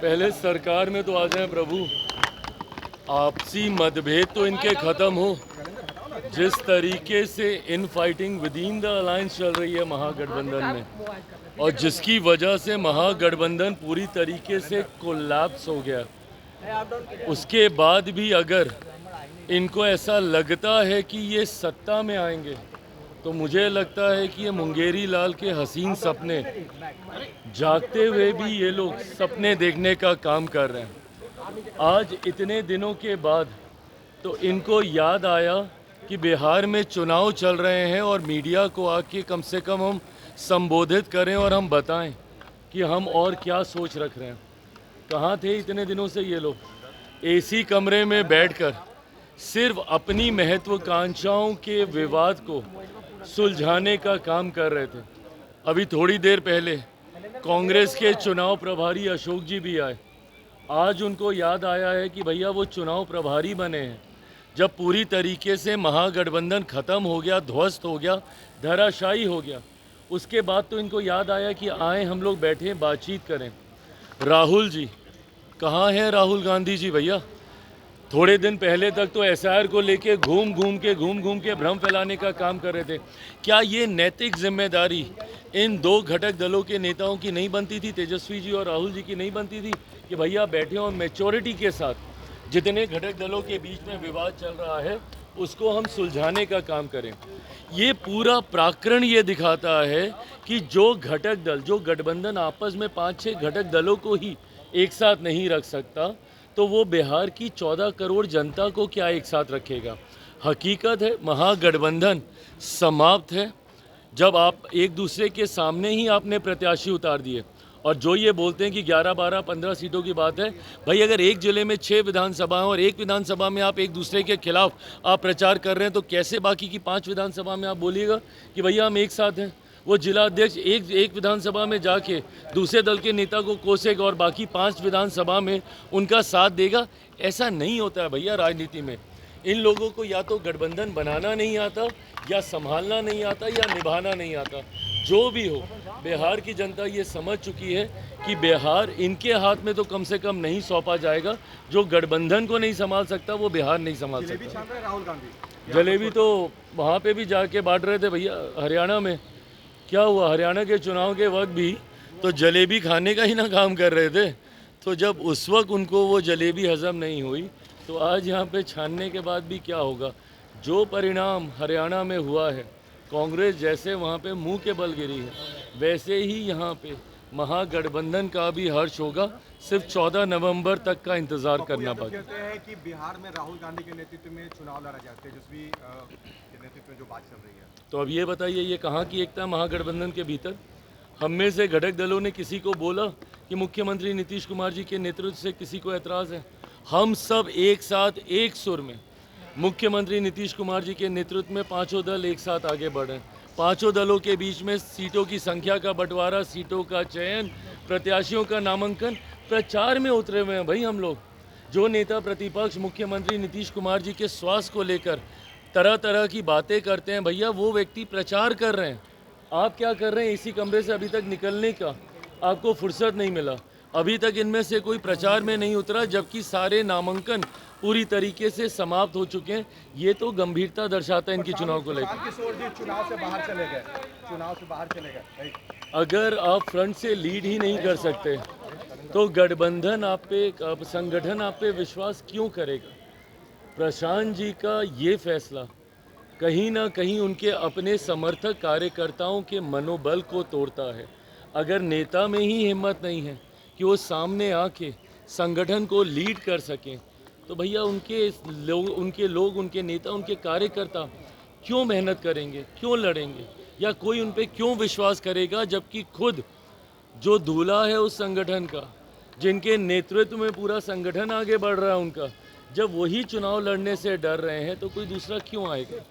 पहले सरकार में तो आ जाए प्रभु, आपसी मतभेद तो इनके खत्म हो। जिस तरीके से in fighting with in the alliance चल रही है महागठबंधन में, और जिसकी वजह से महागठबंधन पूरी तरीके से कोलैप्स हो गया, उसके बाद भी अगर इनको ऐसा लगता है कि ये सत्ता में आएंगे, तो मुझे लगता है कि ये मुंगेरी लाल के हसीन सपने जागते हुए भी ये लोग सपने देखने का काम कर रहे हैं। आज इतने दिनों के बाद तो इनको याद आया कि बिहार में चुनाव चल रहे हैं और मीडिया को आके कम से कम हम संबोधित करें और हम बताएं कि हम और क्या सोच रख रहे हैं। कहाँ थे इतने दिनों से ये लोग? एसी कमरे में बैठकर सिर्फ अपनी महत्वाकांक्षाओं के विवाद को सुलझाने का काम कर रहे थे। अभी थोड़ी देर पहले कांग्रेस के चुनाव प्रभारी अशोक जी भी आए। आज उनको याद आया है कि भैया वो चुनाव प्रभारी बने हैं जब पूरी तरीके से महागठबंधन खत्म हो गया, ध्वस्त हो गया, धराशायी हो गया। उसके बाद तो इनको याद आया कि आए हम लोग बैठे बातचीत करें। राहुल जी कहाँ हैं? राहुल गांधी जी भैया थोड़े दिन पहले तक तो एसआईआर को लेके घूम घूम के भ्रम फैलाने का काम कर रहे थे। क्या ये नैतिक जिम्मेदारी इन दो घटक दलों के नेताओं की नहीं बनती थी, तेजस्वी जी और राहुल जी की नहीं बनती थी, कि भैया बैठे और मैच्योरिटी के साथ जितने घटक दलों के बीच में विवाद चल रहा है उसको हम सुलझाने का काम करें? ये पूरा प्रकरण ये दिखाता है कि जो घटक दल, जो गठबंधन आपस में 5-6 घटक दलों को ही एक साथ नहीं रख सकता, तो वो बिहार की 14 करोड़ जनता को क्या एक साथ रखेगा? हकीकत है महागठबंधन समाप्त है जब आप एक दूसरे के सामने ही आपने प्रत्याशी उतार दिए। और जो ये बोलते हैं कि 11, 12, 15 सीटों की बात है, भाई अगर एक जिले में 6 विधानसभा और एक विधानसभा में आप एक दूसरे के खिलाफ आप प्रचार कर रहे हैं, तो कैसे बाकी की 5 विधानसभा में आप बोलिएगा कि भैया हम एक साथ हैं? वो जिला अध्यक्ष एक विधानसभा में जाके दूसरे दल के नेता को कोसेगा और बाकी 5 विधानसभा में उनका साथ देगा? ऐसा नहीं होता है भैया राजनीति में। इन लोगों को या तो गठबंधन बनाना नहीं आता, या संभालना नहीं आता, या निभाना नहीं आता। जो भी हो, बिहार की जनता ये समझ चुकी है कि बिहार इनके हाथ में तो कम से कम नहीं सौंपा जाएगा। जो गठबंधन को नहीं संभाल सकता वो बिहार नहीं संभाल सकता। राहुल गांधी जलेबी तो वहाँ पे भी जाके बांट रहे थे भैया। हरियाणा में क्या हुआ? हरियाणा के चुनाव के वक्त भी तो जलेबी खाने का ही ना काम कर रहे थे। तो जब उस वक्त उनको वो जलेबी हजम नहीं हुई, तो आज यहाँ पे छानने के बाद भी क्या होगा? जो परिणाम हरियाणा में हुआ है, कांग्रेस जैसे वहाँ पे मुंह के बल गिरी है, वैसे ही यहाँ पे महागठबंधन का भी हर्ष होगा। सिर्फ 14 नवंबर तक का इंतजार करना बाकी। कहते हैं कि बिहार में राहुल गांधी के नेतृत्व में चुनाव लड़ा जाए, तेजस्वी के नेतृत्व में जो बात चल रही है, तो अब ये बताइए ये कहाँ की एकता महागठबंधन के भीतर? हम में से घटक दलों ने किसी को बोला कि मुख्यमंत्री नीतीश कुमार जी के नेतृत्व से किसी को एतराज़ है? हम सब एक साथ एक सुर में मुख्यमंत्री नीतीश कुमार जी के नेतृत्व में पांचों दल एक साथ आगे बढ़े। पांचों दलों के बीच में सीटों की संख्या का बंटवारा, सीटों का चयन, प्रत्याशियों का नामांकन, प्रचार में उतरे हुए हैं भाई हम लोग। जो नेता प्रतिपक्ष मुख्यमंत्री नीतीश कुमार जी के स्वास्थ्य को लेकर तरह तरह की बातें करते हैं, भैया वो व्यक्ति प्रचार कर रहे हैं। आप क्या कर रहे हैं? इसी कमरे से अभी तक निकलने का आपको फुर्सत नहीं मिला। अभी तक इनमें से कोई प्रचार में नहीं उतरा, जबकि सारे नामांकन पूरी तरीके से समाप्त हो चुके हैं। ये तो गंभीरता दर्शाता है इनकी चुनाव को लेकर। चुनाव से बाहर चले गए। अगर आप फ्रंट से लीड ही नहीं कर सकते तो गठबंधन आप पे, संगठन आप पे विश्वास क्यों करेगा? प्रशांत जी का ये फैसला कहीं ना कहीं उनके अपने समर्थक कार्यकर्ताओं के मनोबल को तोड़ता है। अगर नेता में ही हिम्मत नहीं है कि वो सामने आके संगठन को लीड कर सकें, तो भैया उनके लोग, उनके नेता, उनके कार्यकर्ता क्यों मेहनत करेंगे, क्यों लड़ेंगे, या कोई उन पे क्यों विश्वास करेगा? जबकि खुद जो दूल्हा है उस संगठन का, जिनके नेतृत्व में पूरा संगठन आगे बढ़ रहा है उनका, जब वही चुनाव लड़ने से डर रहे हैं तो कोई दूसरा क्यों आएगा?